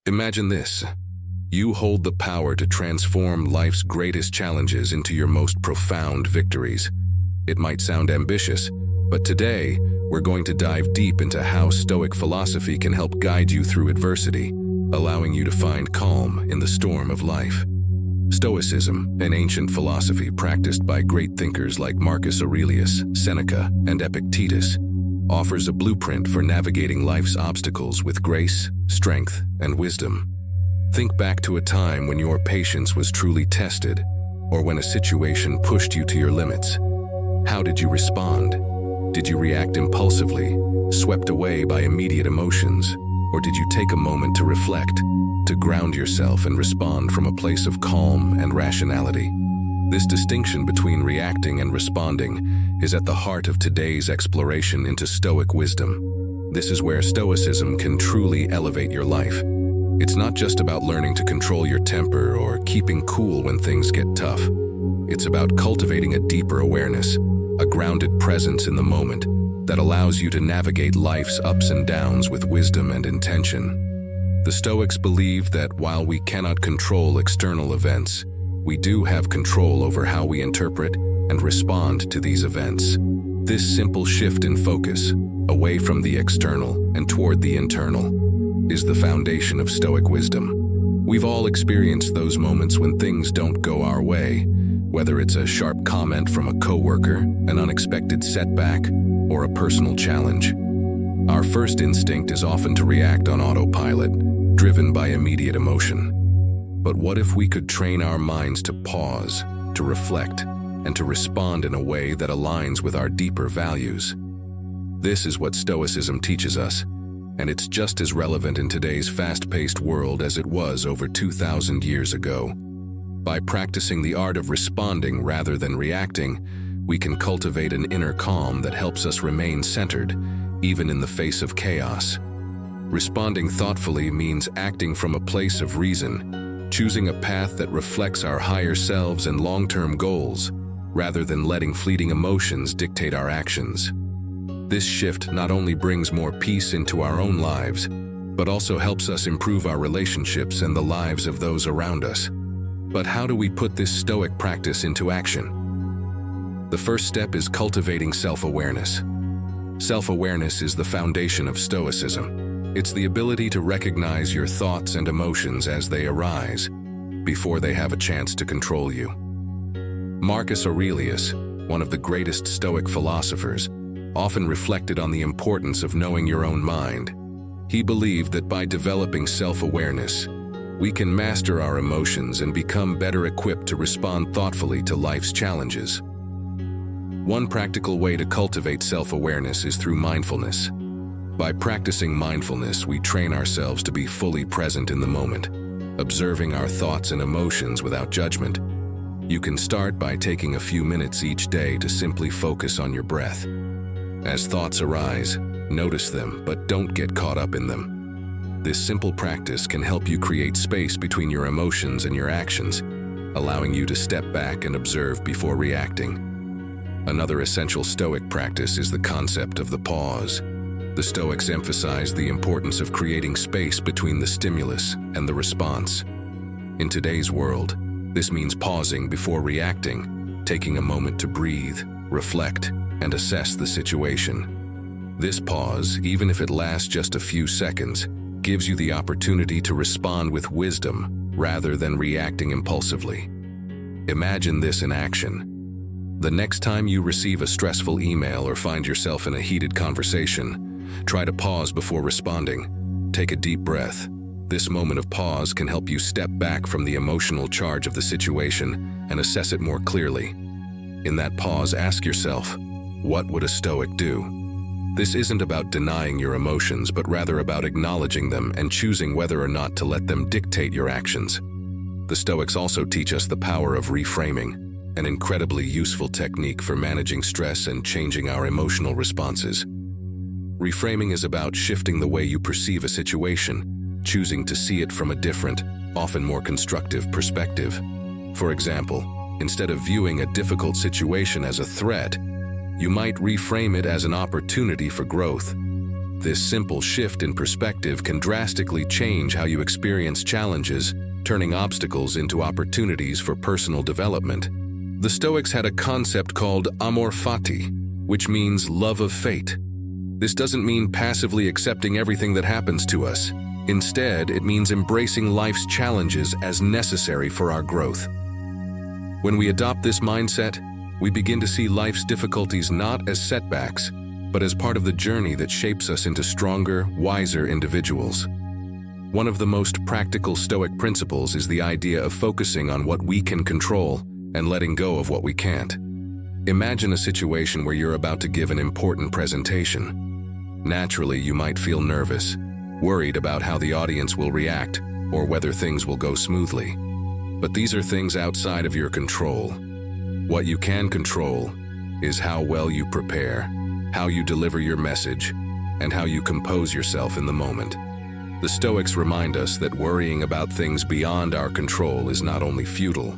Imagine this. You hold the power to transform life's greatest challenges into your most profound victories. It might sound ambitious, but today, we're going to dive deep into how Stoic philosophy can help guide you through adversity, allowing you to find calm in the storm of life. Stoicism, an ancient philosophy practiced by great thinkers like Marcus Aurelius, Seneca, and Epictetus, offers a blueprint for navigating life's obstacles with grace, strength, and wisdom. Think back to a time when your patience was truly tested, or when a situation pushed you to your limits. How did you respond? Did you react impulsively, swept away by immediate emotions, or did you take a moment to reflect, to ground yourself and respond from a place of calm and rationality? This distinction between reacting and responding is at the heart of today's exploration into Stoic wisdom. This is where Stoicism can truly elevate your life. It's not just about learning to control your temper or keeping cool when things get tough. It's about cultivating a deeper awareness, a grounded presence in the moment that allows you to navigate life's ups and downs with wisdom and intention. The Stoics believe that while we cannot control external events, we do have control over how we interpret and respond to these events. This simple shift in focus, away from the external and toward the internal, is the foundation of Stoic wisdom. We've all experienced those moments when things don't go our way, whether it's a sharp comment from a coworker, an unexpected setback, or a personal challenge. Our first instinct is often to react on autopilot, driven by immediate emotion. But what if we could train our minds to pause, to reflect, and to respond in a way that aligns with our deeper values? This is what Stoicism teaches us, and it's just as relevant in today's fast-paced world as it was over 2,000 years ago. By practicing the art of responding rather than reacting, we can cultivate an inner calm that helps us remain centered, even in the face of chaos. Responding thoughtfully means acting from a place of reason, choosing a path that reflects our higher selves and long-term goals, rather than letting fleeting emotions dictate our actions. This shift not only brings more peace into our own lives, but also helps us improve our relationships and the lives of those around us. But how do we put this Stoic practice into action? The first step is cultivating self-awareness. Self-awareness is the foundation of Stoicism. It's the ability to recognize your thoughts and emotions as they arise, before they have a chance to control you. Marcus Aurelius, one of the greatest Stoic philosophers, often reflected on the importance of knowing your own mind. He believed that by developing self-awareness, we can master our emotions and become better equipped to respond thoughtfully to life's challenges. One practical way to cultivate self-awareness is through mindfulness. By practicing mindfulness, we train ourselves to be fully present in the moment, observing our thoughts and emotions without judgment. You can start by taking a few minutes each day to simply focus on your breath. As thoughts arise, notice them, but don't get caught up in them. This simple practice can help you create space between your emotions and your actions, allowing you to step back and observe before reacting. Another essential Stoic practice is the concept of the pause. The Stoics emphasize the importance of creating space between the stimulus and the response. In today's world, this means pausing before reacting, taking a moment to breathe, reflect, and assess the situation. This pause, even if it lasts just a few seconds, gives you the opportunity to respond with wisdom rather than reacting impulsively. Imagine this in action. The next time you receive a stressful email or find yourself in a heated conversation, try to pause before responding. Take a deep breath. This moment of pause can help you step back from the emotional charge of the situation and assess it more clearly. In that pause, ask yourself, what would a Stoic do? This isn't about denying your emotions, but rather about acknowledging them and choosing whether or not to let them dictate your actions. The Stoics also teach us the power of reframing, an incredibly useful technique for managing stress and changing our emotional responses. Reframing is about shifting the way you perceive a situation, choosing to see it from a different, often more constructive perspective. For example, instead of viewing a difficult situation as a threat, you might reframe it as an opportunity for growth. This simple shift in perspective can drastically change how you experience challenges, turning obstacles into opportunities for personal development. The Stoics had a concept called amor fati, which means love of fate. This doesn't mean passively accepting everything that happens to us. Instead, it means embracing life's challenges as necessary for our growth. When we adopt this mindset, we begin to see life's difficulties not as setbacks, but as part of the journey that shapes us into stronger, wiser individuals. One of the most practical Stoic principles is the idea of focusing on what we can control and letting go of what we can't. Imagine a situation where you're about to give an important presentation. Naturally, you might feel nervous, worried about how the audience will react or whether things will go smoothly. But these are things outside of your control. What you can control is how well you prepare, how you deliver your message, and how you compose yourself in the moment. The Stoics remind us that worrying about things beyond our control is not only futile,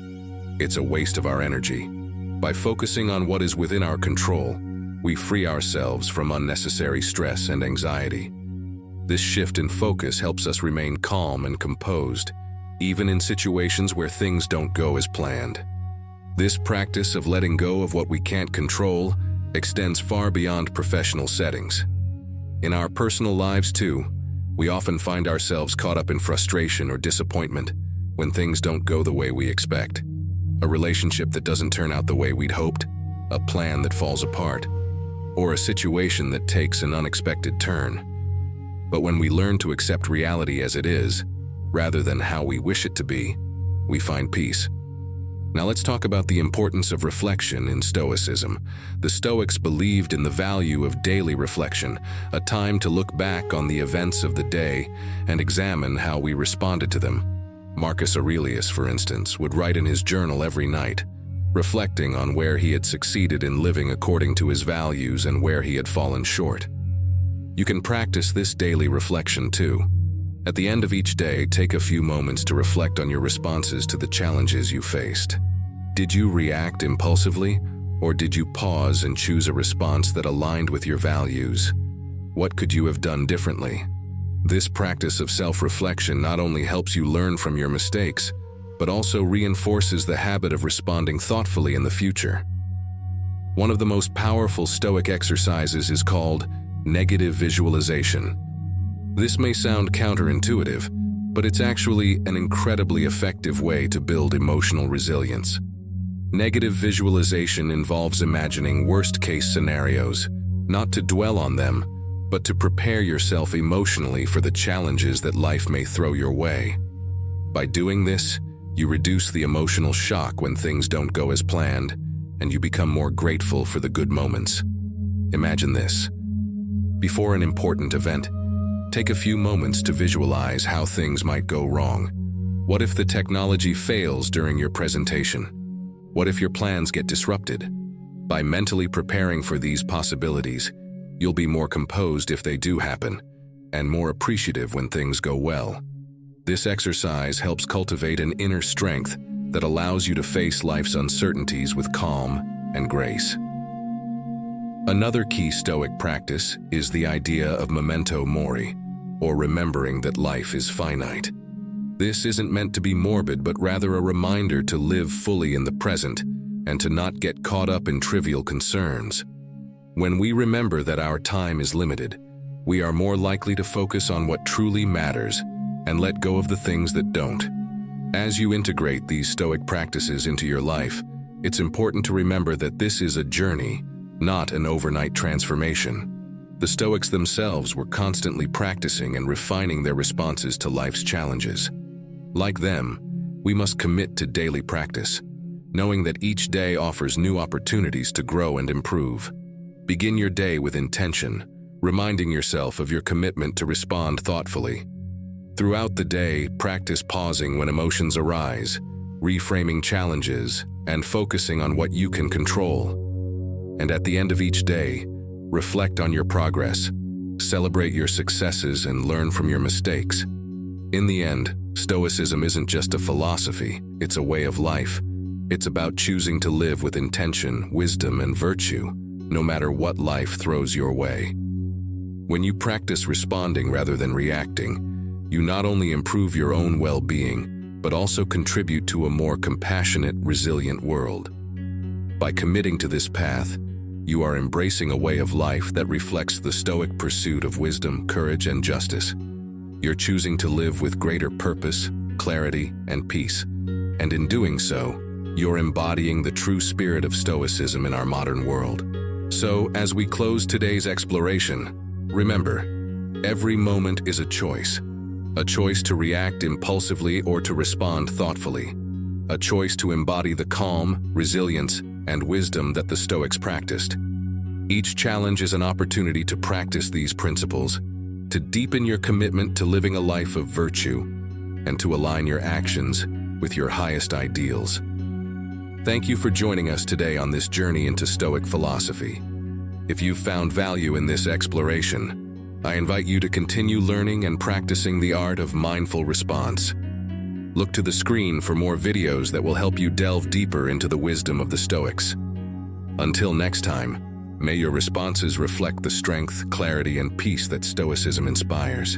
it's a waste of our energy. By focusing on what is within our control, we free ourselves from unnecessary stress and anxiety. This shift in focus helps us remain calm and composed, even in situations where things don't go as planned. This practice of letting go of what we can't control extends far beyond professional settings. In our personal lives too, we often find ourselves caught up in frustration or disappointment when things don't go the way we expect. A relationship that doesn't turn out the way we'd hoped, a plan that falls apart, or a situation that takes an unexpected turn. But when we learn to accept reality as it is, rather than how we wish it to be, we find peace. Now let's talk about the importance of reflection in Stoicism. The Stoics believed in the value of daily reflection, a time to look back on the events of the day and examine how we responded to them. Marcus Aurelius, for instance, would write in his journal every night, reflecting on where he had succeeded in living according to his values and where he had fallen short. You can practice this daily reflection too. At the end of each day, take a few moments to reflect on your responses to the challenges you faced. Did you react impulsively, or did you pause and choose a response that aligned with your values? What could you have done differently? This practice of self-reflection not only helps you learn from your mistakes, but also reinforces the habit of responding thoughtfully in the future. One of the most powerful Stoic exercises is called negative visualization. This may sound counterintuitive, but it's actually an incredibly effective way to build emotional resilience. Negative visualization involves imagining worst-case scenarios, not to dwell on them, but to prepare yourself emotionally for the challenges that life may throw your way. By doing this, you reduce the emotional shock when things don't go as planned, and you become more grateful for the good moments. Imagine this. Before an important event, take a few moments to visualize how things might go wrong. What if the technology fails during your presentation? What if your plans get disrupted? By mentally preparing for these possibilities, you'll be more composed if they do happen, and more appreciative when things go well. This exercise helps cultivate an inner strength that allows you to face life's uncertainties with calm and grace. Another key Stoic practice is the idea of memento mori, or remembering that life is finite. This isn't meant to be morbid, but rather a reminder to live fully in the present and to not get caught up in trivial concerns. When we remember that our time is limited, we are more likely to focus on what truly matters and let go of the things that don't. As you integrate these Stoic practices into your life, it's important to remember that this is a journey, not an overnight transformation. The Stoics themselves were constantly practicing and refining their responses to life's challenges. Like them, we must commit to daily practice, knowing that each day offers new opportunities to grow and improve. Begin your day with intention, reminding yourself of your commitment to respond thoughtfully. Throughout the day, practice pausing when emotions arise, reframing challenges, and focusing on what you can control. And at the end of each day, reflect on your progress, celebrate your successes, and learn from your mistakes. In the end, Stoicism isn't just a philosophy, it's a way of life. It's about choosing to live with intention, wisdom, and virtue, no matter what life throws your way. When you practice responding rather than reacting, you not only improve your own well-being, but also contribute to a more compassionate, resilient world. By committing to this path, you are embracing a way of life that reflects the Stoic pursuit of wisdom, courage, and justice. You're choosing to live with greater purpose, clarity, and peace. And in doing so, you're embodying the true spirit of Stoicism in our modern world. So, as we close today's exploration, remember, every moment is a choice to react impulsively or to respond thoughtfully, a choice to embody the calm, resilience, and wisdom that the Stoics practiced. Each challenge is an opportunity to practice these principles, to deepen your commitment to living a life of virtue, and to align your actions with your highest ideals. Thank you for joining us today on this journey into Stoic philosophy. If you've found value in this exploration, I invite you to continue learning and practicing the art of mindful response. Look to the screen for more videos that will help you delve deeper into the wisdom of the Stoics. Until next time, may your responses reflect the strength, clarity, and peace that Stoicism inspires.